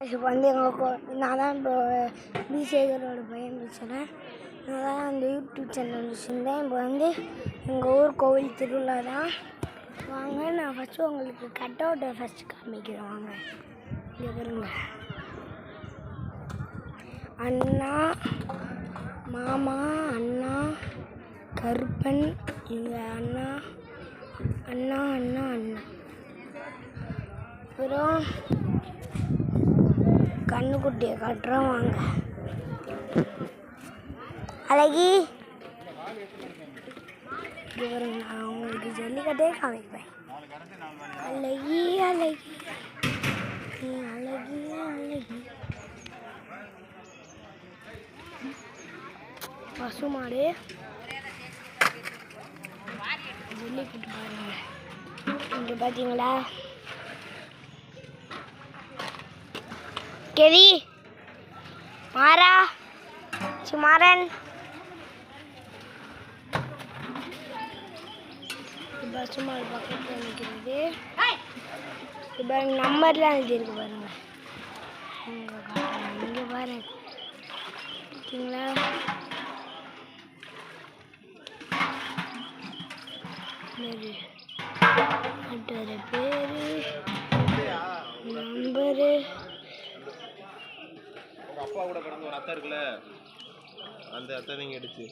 இப்போ வந்து நான் தான் இப்போ சேகரோட பையன் பேசுகிறேன். நான் தான் அந்த யூடியூப் சேனல் வச்சுருந்தேன். இப்போ வந்து எங்கள் ஊர் கோவில் திருவிழா தான். வாங்க, நான் ஃபஸ்ட்டு உங்களுக்கு கட் அவுட்டை ஃபஸ்ட்டு காமிக்கிறேன். வாங்க, இங்கே பாருங்க. அண்ணா, மாமா, அண்ணா, கருப்பன், எங்கள் அண்ணா அண்ணா அண்ணா அண்ணா அப்புறம் கண்ணுக்குட்டியை காட்டுறோம். வாங்க அழகி, நான் உங்களுக்கு ஜல்லிக்கட்டே காமிப்பேன். அழகி அழகி அழகி அழகி பசுமாடு ஜல்லிக்கட்டு பாருங்க. இங்கே பார்த்தீங்களா கெவி, மாறா, சுமாரன், பசுமாடு பக்கத்தில் நிற்கிறது. இப்போ நம்பர்லாம் எழுதியிருக்கு பாருங்க. இங்கே பாருங்க, ஓகேங்களா? பேரு நம்பரு அப்பா கூட பிறந்த ஒரு அத்தை இருக்குல்ல, அந்த அத்தை நீங்க எடுத்து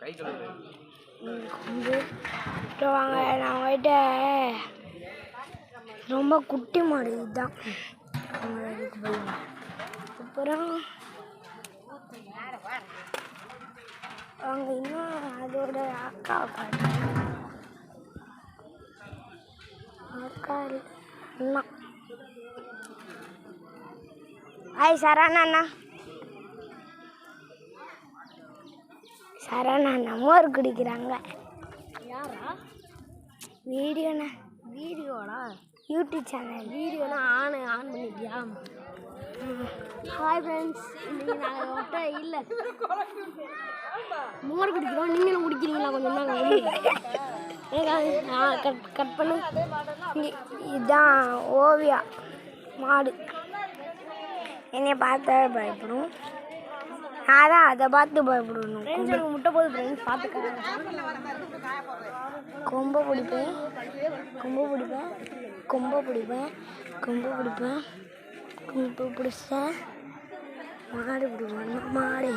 கை கழுவு. வாங்க, நான் போயிட்ட ரொம்ப குட்டி மாடு இதுதான். அப்புறம் அவங்க இன்னும் அதோட அக்கா அண்ணா. ஹாய் சரணா அண்ணா. சரணா அண்ணா மோர் குடிக்கிறாங்க. யாரா? வீடியோண்ணா. வீடியோடா? யூடியூப் சேனல் வீடியோனா ஆன் பண்ணிக்கியா? ஹாய் ஃப்ரெண்ட்ஸ், இன்றைக்கி நாங்கள் ஒட்ட இல்லை மோர் குடிக்கிறோம். நீங்களும் குடிக்கிறீங்களா? கொஞ்சம் நாங்கள் கட் பண்ணு. இதுதான் ஓவியா மாடு. என்னை பார்த்தா பயப்படும், நான் தான் அதை பார்த்து பயப்படணும். முட்டை போது ஃப்ரெண்ட்ஸ் பார்த்துக்க. கொம்பை பிடிப்பேன், கொம்பை பிடிப்பேன், கொம்பை பிடிப்பேன், கொம்பை பிடிப்பேன், கொம்பு பிடிச்சேன். மாடு பிடிப்பேன், மாடு.